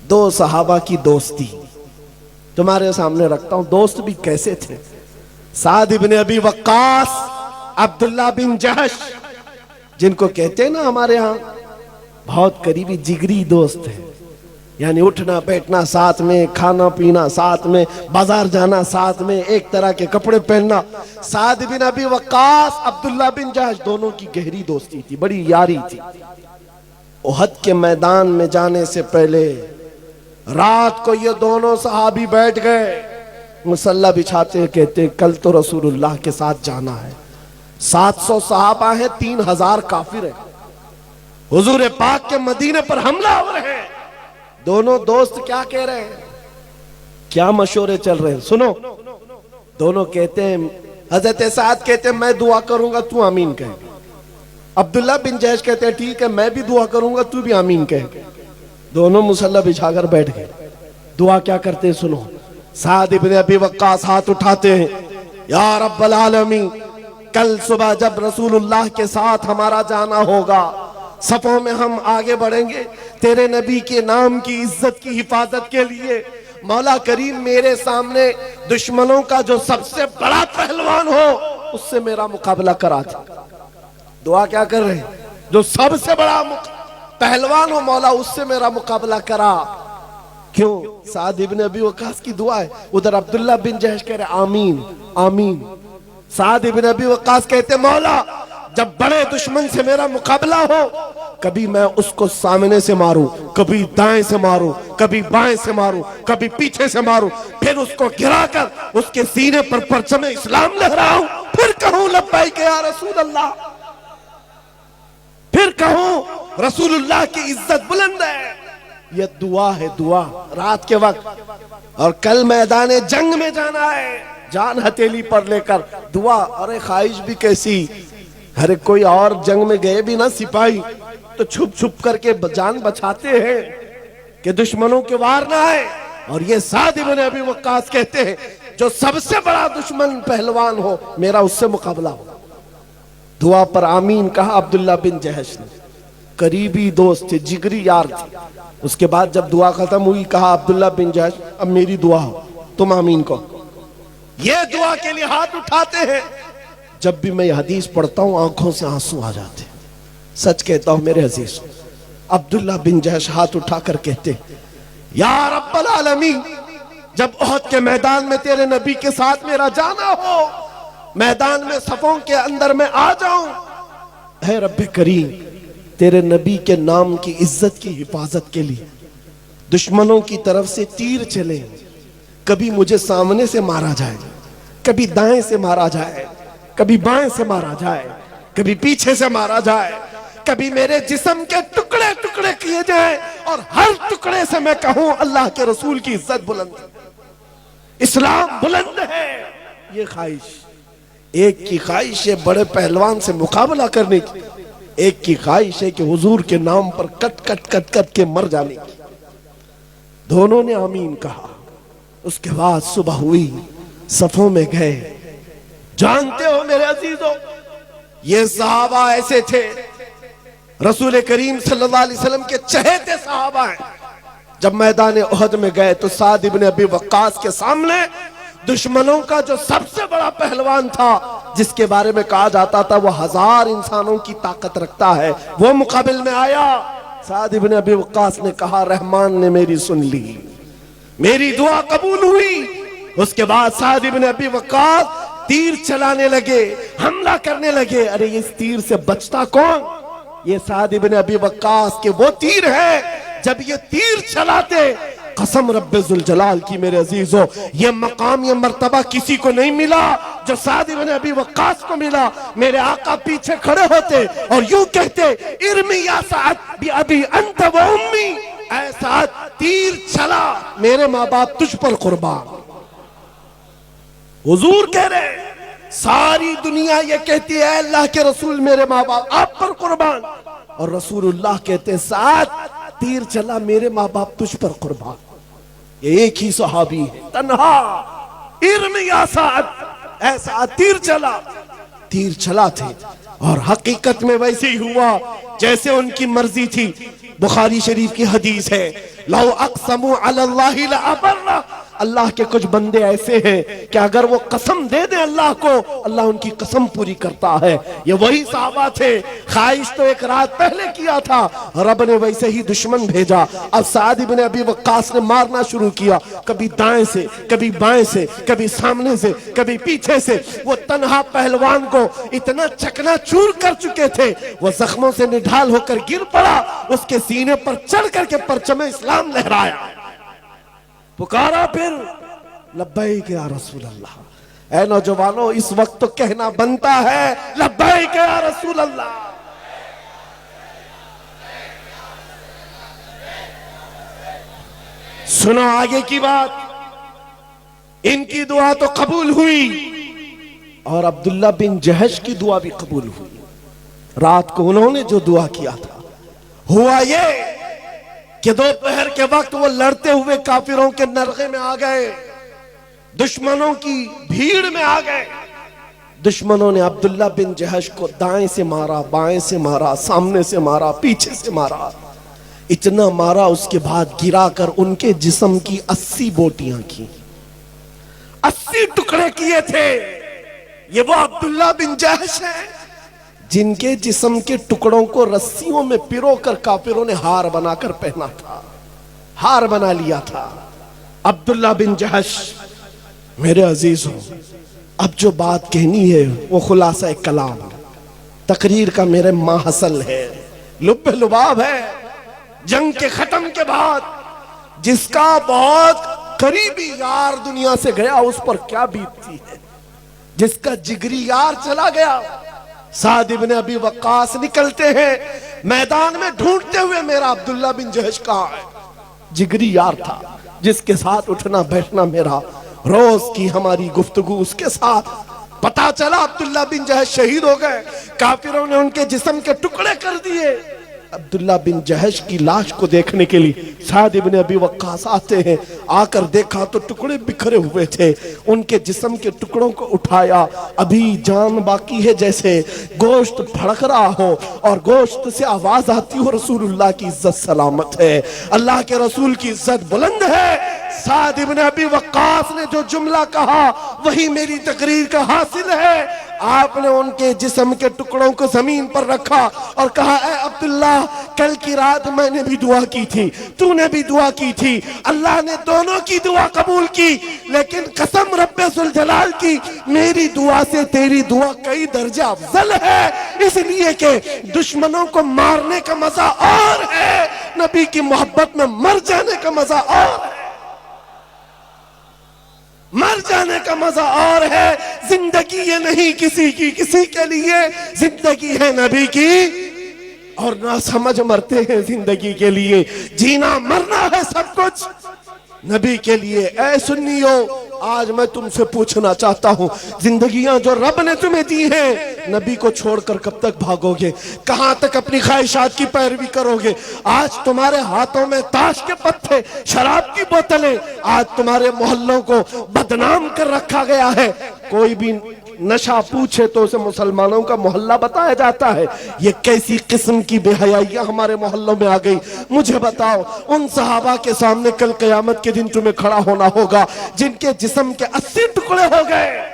दो सहाबा की दोस्ती तुम्हारे सामने रखता हूं। दोस्त भी कैसे थे? साद इब्न अबी वक्कास, अब्दुल्ला बिन जहश, जिनको कहते हैं ना हमारे यहां बहुत करीबी जिगरी दोस्त है, यानी उठना बैठना साथ में, खाना पीना साथ में, बाजार जाना साथ में, एक तरह के कपड़े पहनना। साद बिन अबी वक्कास, अब्दुल्ला बिन जहश, दोनों की गहरी दोस्ती थी, बड़ी यारी थी। उहद के मैदान में जाने से पहले रात को ये दोनों सहाबी बैठ गए, मुसल्ला बिछाते, कहते कल तो रसूलुल्लाह के साथ जाना है। 700 सहाबा है, 3000 काफिर है, हुजूर पाक के मदीने पर हमला हो रहे हैं। दोनों दोस्त क्या कह रहे हैं, क्या मशवरे चल रहे हैं, सुनो। दोनों कहते हैं, हजरत साद कहते हैं मैं दुआ करूंगा तू आमीन कह। अब्दुल्ला बिन जहश कहते हैं ठीक है मैं भी दुआ करूंगा तू भी आमीन कह। दोनों मुसल्ला बिछाकर बैठ गए। दुआ क्या करते हैं सुनो। साद इब्न अबी वक्कास हाथ उठाते हैं, या रब्बल आलमीन, कल सुबह जब रसूलुल्लाह के साथ हमारा जाना होगा, सफों में हम आगे बढ़ेंगे तेरे नबी के नाम की इज्जत की हिफाजत के लिए। मौला करीम मेरे सामने दुश्मनों का जो सबसे बड़ा पहलवान हो उससे मेरा मुकाबला करा दे। दुआ क्या कर रहे हैं, जो सबसे बड़ा पहलवान हो मौला उससे मेरा मुकाबला करा। क्यों? साद इब्न अबी वक्कास की दुआ है। उधर अब्दुल्ला बिन जहश कह रहे आमीन आमीन। साद इब्न अबी वक्कास कहते मौला जब बड़े दुश्मन से मेरा मुकाबला हो, कभी मैं उसको सामने से मारूं, कभी दाएं से मारूं, कभी बाएं से मारूं, कभी पीछे से मारूं, फिर उसको गिराकर उसके सीने पर परचम इस्लाम लहराऊं, फिर कहूं लब्बैक या रसूल अल्लाह, फिर कहूं रसूलुल्लाह की इज्जत बुलंद है। यह दुआ है, दुआ रात के वक्त। और कल मैदान जंग में जाना है, जान हथेली पर लेकर। दुआ, अरे ख्वाहिश भी कैसी, अरे कोई और जंग में गए भी ना सिपाही तो छुप छुप करके जान बचाते हैं कि दुश्मनों के वार ना आए। और ये साद इब्न अबी वक्कास कहते हैं जो सबसे बड़ा दुश्मन पहलवान हो मेरा उससे मुकाबला हो। दुआ पर आमीन कहा अब्दुल्ला बिन जहश ने। करीबी दोस्त थे, जिगरी यार थे। उसके बाद जब दुआ खत्म हुई कहा अब्दुल्ला बिन जहश अब मेरी दुआ हो, तुम आमीन कहो। ये दुआ के लिए हाथ उठाते हैं। जब भी मैं हदीस पढ़ता हूं आंखों से आंसू आ जाते। सच कहता हूं मेरे अजीज, अब्दुल्ला बिन जहश हाथ उठाकर कहते या रब्बल आलमीन, जब उहद के मैदान में तेरे नबी के साथ मेरा जाना हो, मैदान में सफों के अंदर मैं आ जाऊं, है रब्बे करीम तेरे नबी के नाम की इज्जत की हिफाजत के लिए दुश्मनों की तरफ से तीर चले, कभी मुझे सामने से मारा जाए, कभी दाएं से मारा जाए, कभी बाएं से मारा जाए, कभी पीछे से मारा जाए, कभी मेरे जिस्म के टुकड़े टुकड़े किए जाए और हर टुकड़े से मैं कहूं अल्लाह के रसूल की इज्जत बुलंद है, इस्लाम बुलंद है। ये ख्वाहिश, एक की ख्वाहिश है बड़े पहलवान से मुकाबला करने की, एक की ख्वाहिश है कि हुजूर के नाम पर कट कट कट कट के मर जाने की। दोनों ने आमीन कहा। उसके बाद सुबह हुई, सफों में गए। जानते हो मेरे अजीजों, ये सहाबा ऐसे थे, रसूल करीम सल्लल्लाहु अलैहि वसल्लम के चहेते सहाबा हैं। जब मैदान उहद में गए तो साद इब्न अबी वक्कास के सामने दुश्मनों का जो सबसे बड़ा पहलवान था, जिसके बारे में कहा जाता था वो 1000 इंसानों की ताकत रखता है, वो मुकाबिल में आया। साद इब्न अबी वक्कास ने कहा रहमान ने मेरी सुन ली, मेरी दुआ कबूल हुई। उसके बाद साद इब्न अबी वक्कास तीर चलाने लगे, हमला करने लगे। अरे इस तीर से बचता कौन? ये साद इब्न अबी वक्कास के वो तीर है। जब ये तीर चलाते, कसम रब्बे जुल जलाल की मेरे अजीजों, ये मकाम ये मर्तबा किसी को नहीं मिला जो साद इब्न अबी वक्कास को मिला। मेरे आका पीछे खड़े होते और यूं कहते इरमी या साद बि अबी अंत व उम्मी, ऐसा तीर चला मेरे माँ बाप तुझ पर कुर्बान। हुजूर कह रहे सारी दुनिया ये कहती है अल्लाह के रसूल मेरे माँ बाप आप पर कुर्बान, और रसूलुल्लाह कहते साथ तीर चला मेरे माँ बाप तुझ पर कुर्बान। ये एक ही सहाबी है, तन्हा इरमी या साद, ऐसा तीर चला थे। और हकीकत में वैसे ही हुआ जैसे उनकी मर्जी थी। बुखारी शरीफ की हदीस है, लौ अक़समू अलल्लाहि लअबर्रा, अल्लाह के कुछ बंदे ऐसे हैं कि अगर वो कसम दे दे अल्लाह को, अल्लाह उनकी कसम पूरी करता है। ये वही सहाबा थे। ख्वाहिश तो एक रात पहले किया था, रब ने वैसे ही दुश्मन भेजा। अब साद इब्न अबी वक्कास ने मारना शुरू किया, कभी दाएं से, कभी बाएं से, कभी सामने से, कभी पीछे से। वो तन्हा पहलवान को इतना चकनाचूर कर चुके थे, वो जख्मों से निढाल होकर गिर पड़ा, उसके सीने पर चढ़ करके परचम इस्लाम लहराया, पुकारा, फिर लब्बैक या रसूल अल्लाह। ऐ नौजवानों, इस वक्त तो कहना बनता है लब्बैक या रसूल अल्लाह। सुनो आगे की बात। इनकी दुआ तो कबूल हुई और अब्दुल्ला बिन जहश की दुआ भी कबूल हुई। रात को उन्होंने जो दुआ किया था, हुआ ये कि दोपहर के वक्त वो लड़ते हुए काफिरों के नरगे में आ गए, दुश्मनों की भीड़ में आ गए। दुश्मनों ने अब्दुल्ला बिन जहश को दाएं से मारा, बाएं से मारा, सामने से मारा, पीछे से मारा, इतना मारा, उसके बाद गिराकर उनके जिस्म की 80 बोटियां की, 80 टुकड़े किए थे। ये वो अब्दुल्ला बिन जहश है जिनके जिस्म के टुकड़ों को रस्सियों में पिरोकर काफिरों ने हार बनाकर पहना था, हार बना लिया था। अब्दुल्ला बिन जहश। मेरे अजीजों, अब जो बात कहनी है वो खुलासा कलाम, तकरीर का मेरे माहसल है, लुब्ब लुबाब है। जंग के खत्म के बाद जिसका बहुत करीबी यार दुनिया से गया, उस पर क्या बीतती है। जिसका जिगरी यार चला गया। साद इब्न अबी वक्कास निकलते हैं मैदान में ढूंढते हुए, मेरा अब्दुल्ला बिन जहश कहाँ है। जिगरी यार था, जिसके साथ उठना बैठना मेरा रोज की हमारी गुफ्तगू उसके साथ। पता चला अब्दुल्ला बिन जहश शहीद हो गए, काफिरों ने उनके जिस्म के टुकड़े कर दिए। अब्दुल्ला बिन जहश की लाश को देखने के लिए साद इब्न अबी वक्कास आते हैं। आकर देखा तो टुकड़े बिखरे हुए थे। उनके जिस्म के टुकड़ों को उठाया, अभी जान बाकी है, जैसे गोश्त फड़क रहा हो और गोश्त से आवाज आती हो, रसूलुल्लाह की इज्जत सलामत है, अल्लाह के रसूल की इज्जत बुलंद है। साद इब्न अबी वक्कास ने जो जुमला कहा वही मेरी तकरीर का हासिल है। आपने उनके जिस्म के टुकड़ों को जमीन पर रखा और कहा, ऐ अब्दुल्ला, कल की रात मैंने भी दुआ की थी, तूने भी दुआ की थी, अल्लाह ने दोनों की दुआ कबूल की, लेकिन कसम रब्बे जुल जलाल की, मेरी दुआ से तेरी दुआ कई दर्जा अफजल है, इसलिए कि दुश्मनों को मारने का मजा और है, नबी की मोहब्बत में मर जाने का मजा और है, मर जाने का मजा और है। जिंदगी ये नहीं किसी की किसी के लिए, जिंदगी है नबी की और ना समझ मरते हैं जिंदगी के लिए। जीना मरना है सब कुछ नबी के लिए। ऐ सुन्नियों, आज मैं तुमसे पूछना चाहता हूँ, जिंदगियां जो रब ने तुम्हें दी हैं, नबी को छोड़कर कब तक भागोगे? कहां तक अपनी ख्वाहिशात की पैरवी करोगे? आज तुम्हारे हाथों में ताश के पत्ते, शराब की बोतलें, आज तुम्हारे मोहल्लों को बदनाम कर रखा गया है। कोई भी नशा पूछे तो उसे मुसलमानों का मोहल्ला बताया जाता है। ये कैसी किस्म की बेहयाइयां हमारे मोहल्लों में आ गई। मुझे बताओ, उन सहाबा के सामने कल कयामत के दिन तुम्हें खड़ा होना होगा जिनके जिस्म के 80 टुकड़े हो गए,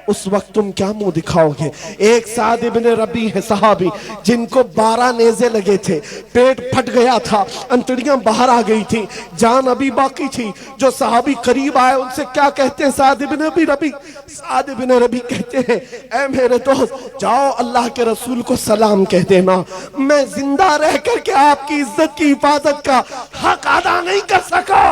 उस वक्त तुम क्या मुंह दिखाओगे? एक साद इब्न रबी है सहाबी, जिनको 12 नेज़े लगे थे, पेट फट गया था, अंतड़ियां बाहर आ गई थी, जान अभी बाकी थी। जो सहाबी करीब आए उनसे क्या कहते हैं? साद इब्न रबी। साद इब्न रबी कहते हैं, ऐ मेरे दोस्त, जाओ अल्लाह के रसूल को सलाम कह देना, मैं जिंदा रह करके आपकी इज्जत की हिफाजत का हक अदा नहीं कर सका।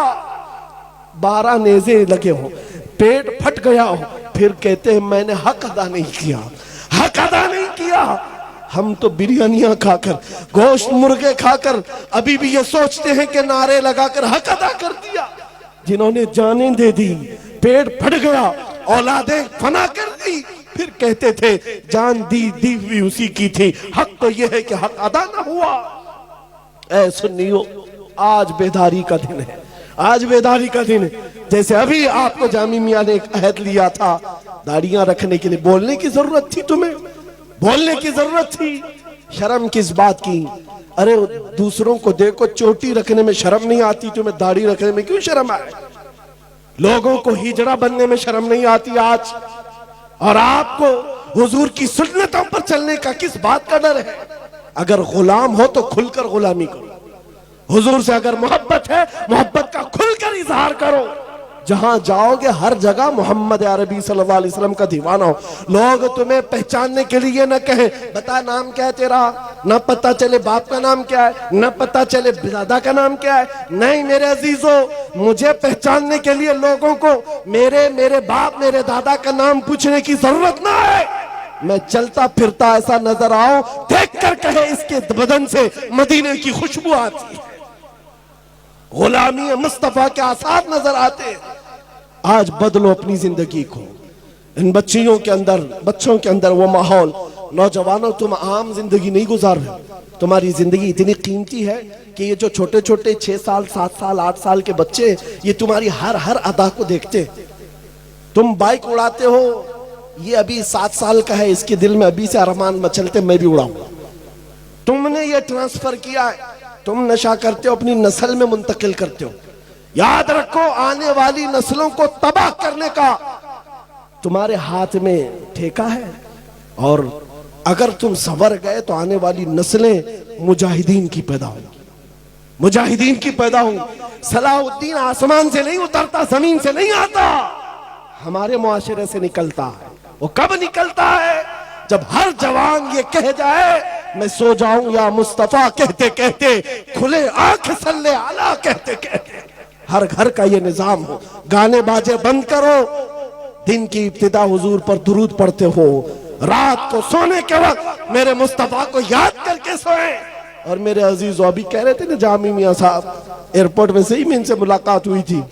12 नेज़े लगे हो, पेट फट गया हो, फिर कहते हैं मैंने हक अदा नहीं किया, हक अदा नहीं किया। हम तो बिरयानियां खाकर, गोश्त मुर्गे खाकर अभी भी ये सोचते हैं कि नारे लगाकर हक अदा कर दिया। जिन्होंने जानें दे दी, पेट फट गया, औलादें फना कर दी, फिर कहते थे जान दी हुई उसी की थी, हक तो यह है कि हक अदा ना हुआ। ऐ सुन्नियों, आज बेदारी का दिन है, आज बेदारी का दिन है। जैसे अभी आपको जामी मियां ने एक अहद लिया था दाढ़ियां रखने के लिए, बोलने की जरूरत थी, तुम्हें बोलने की जरूरत थी। शर्म किस बात की? अरे दूसरों को देखो, चोटी रखने में शर्म नहीं आती, तुम्हें दाढ़ी रखने में क्यों शर्म आए? लोगों को हिजड़ा बनने में शर्म नहीं आती आज, और आपको हुजूर की सुन्नतों पर चलने का किस बात का डर है? अगर गुलाम हो तो खुलकर गुलामी करो, हुजूर से अगर मोहब्बत है, मोहब्बत का खुलकर इजहार करो। जहां जाओगे हर जगह मोहम्मद अरबी सल्लल्लाहु अलैहि वसल्लम का दीवाना हो। लोग तुम्हें पहचानने के लिए न कहे बता नाम क्या है तेरा, न पता चले बाप का नाम क्या है, न पता चले दादा का नाम क्या है। नहीं मेरे अजीजों, मुझे पहचानने के लिए लोगों को मेरे बाप मेरे दादा का नाम पूछने की जरूरत ना है। मैं चलता फिरता ऐसा नजर आओ, देख कर कहे इसके बदन से मदीने की खुशबू आती है, गुलामी मुस्तफा के आसार नजर आते हैं। आज बदलो अपनी जिंदगी को। इन बच्चों के अंदर वो माहौल। नौजवानों, तुम आम जिंदगी नहीं गुजार रहे, तुम्हारी जिंदगी इतनी कीमती है कि ये जो छोटे छोटे 6 साल 7 साल 8 साल के बच्चे, ये तुम्हारी हर अदा को देखते। तुम बाइक उड़ाते हो, ये अभी 7 साल का है, इसके दिल में अभी से अरमान मचलते मैं भी उड़ाऊंगा। तुमने ये ट्रांसफर किया है, तुम नशा करते हो, अपनी नस्ल में मुंतकिल करते हो। याद रखो, आने वाली नस्लों को तबाह करने का तुम्हारे हाथ में ठेका है, और अगर तुम सवर गए तो आने वाली नस्लें मुजाहिदीन की पैदा होंगी, मुजाहिदीन की पैदा होंगी। सलाहुद्दीन आसमान से नहीं उतरता, जमीन से नहीं आता, हमारे मुआशरे से निकलता है। वो कब निकलता है? जब हर जवान ये कह जाए मैं सो जाऊं या मुस्तफा कहते कहते, खुले आंख सल्ले आला कहते कहते। हर घर का ये निजाम हो। गाने बाजे बंद करो, दिन की इब्तिदा हुजूर पर दुरूद पढ़ते हो, रात को सोने के वक्त मेरे मुस्तफा को याद करके सोए। और मेरे अजीज अभी कह रहे थे ना, जामी मियां साहब एयरपोर्ट में से ही में इनसे मुलाकात हुई थी।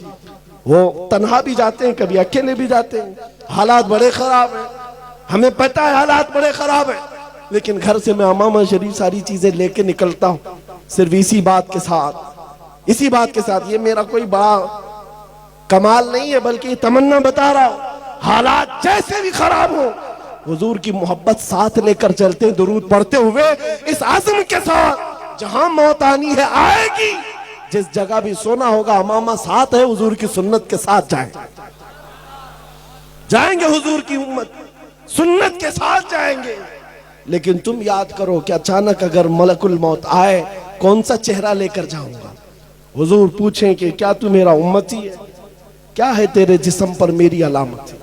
वो तन्हा भी जाते हैं, कभी अकेले भी जाते हैं। हालात बड़े खराब हैं, हमें पता है हालात बड़े खराब हैं, लेकिन घर से मैं अमामा शरीफ सारी चीजें लेके निकलता हूं, सिर्फ इसी बात के साथ। ये मेरा कोई बड़ा कमाल नहीं है, बल्कि तमन्ना बता रहा हूं। हालात जैसे भी खराब हो, हुजूर की मोहब्बत साथ लेकर चलते, दुरूद पढ़ते हुए, इस आज़म के साथ जहां मौत आनी है आएगी। जिस जगह भी सोना होगा, अमामा साथ है, हुजूर की सुन्नत के साथ जाएंगे, हुजूर की उम्मत सुन्नत के साथ जाएंगे। लेकिन तुम याद करो कि अचानक अगर मलकुल मौत आए, कौन सा चेहरा लेकर जाऊंगा? हुजूर पूछें कि क्या तू मेरा उम्मती है? क्या है तेरे जिस्म पर मेरी अलामत?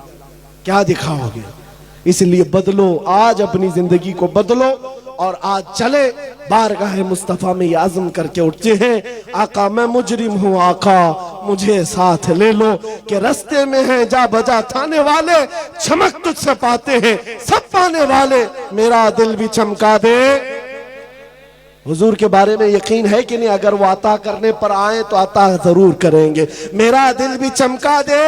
क्या दिखाओगे? इसलिए बदलो, आज अपनी जिंदगी को बदलो, और आज चले बारगाह मुस्तफा में आज़म करके उठते हैं, आका मैं मुजरिम हूँ, आका मुझे साथ ले लो, कि रास्ते में है जा बजा थाने वाले, चमक तुझसे पाते हैं सब पाने वाले, मेरा दिल भी चमका दे। हुजूर के बारे में यकीन है कि नहीं? अगर वो अता करने पर आए तो अता जरूर करेंगे। मेरा दिल भी चमका दे,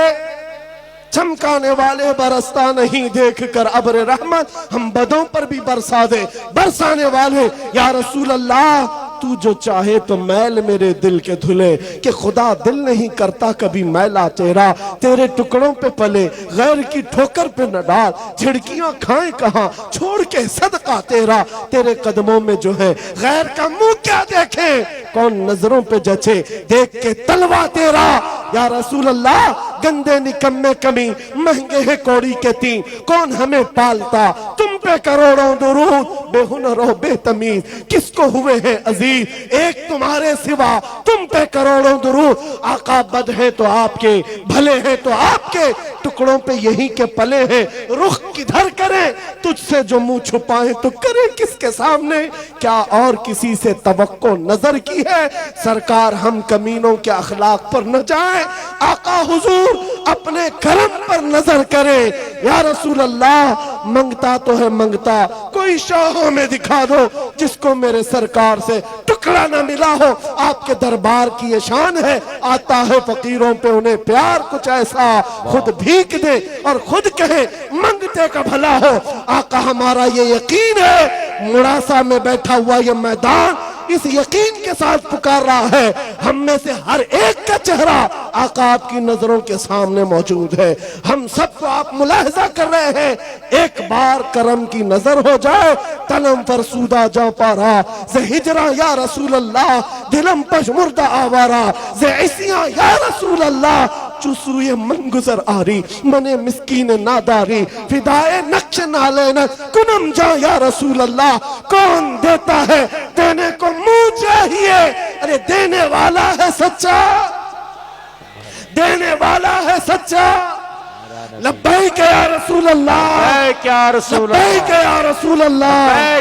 चमकाने वाले बरसता नहीं देख कर अब्र रहमत, हम बदों पर भी बरसा दे। बरसाने वाले या रसूल अल्लाह, तू जो चाहे तो मैल मेरे दिल के धुले, कि खुदा दिल नहीं करता कभी मैला तेरा, तेरे टुकड़ों पे पले गैर की ठोकर पे न डाल, झिड़कियां खाए कहां छोड़ के सदका तेरा, तेरे कदमों में जो है गैर का मुंह क्या देखे, कौन नजरों पे जचे देख के तलवा तेरा। या रसूल अल्लाह, गंदे निकम्मे कमी महंगे हैं कौड़ी के तीन, कौन हमें पालता, तुम पे करोड़ों दुरूद, बेहुनर हो बेतमीज किसको हुए हैं अजीज, एक तुम्हारे सिवा तुम पे करोड़ों दुरूद। आका बद है तो आपके, भले हैं तो आपके, टुकड़ों पे यही के पले हैं, रुख किधर करें तुझसे जो मुंह छुपाए तो करें किसके सामने, क्या और किसी से तवक्को नजर की है, सरकार हम कमीनों के अखलाक पर न जाए, आका हुजूर अपने करम पर नजर करे। या रसूल अल्लाह, मंगता तो है मंगता, कोई शाहों में दिखा दो जिसको मेरे सरकार से टुकड़ा ना मिला हो। आपके दरबार की ये शान है, आता है फकीरों पे उन्हें प्यार कुछ ऐसा, खुद भीख दे और खुद कहे मंगते का भला हो। आका हमारा ये यकीन है, मुड़ासा में बैठा हुआ ये मैदान इस यकीन के साथ पुकार रहा है, हम में से हर एक का चेहरा आका आपकी नजरों के सामने मौजूद है। हम सबको आप मुलाहिजा कर रहे हैं, एक बार करम की नजर हो जाए, तलम फरसूदा जा पारा से हिजरा या रसूल अल्लाह, दिलम पशमुर्दा आवारा से ऐसिया या रसूल अल्लाह, चुसूए मन गुजर आरी मने मिस्कीन नादारी, फिदाए नक्श नाले न कुनम जा या रसूल अल्लाह। कौन देता है, देने को मुंह चाहिए, अरे देने वाला है सच्चा, देने वाला है सच्चा। लब्बैक या रसूल अल्लाह, क्या रसूल लब्बैक या रसूल अल्लाह।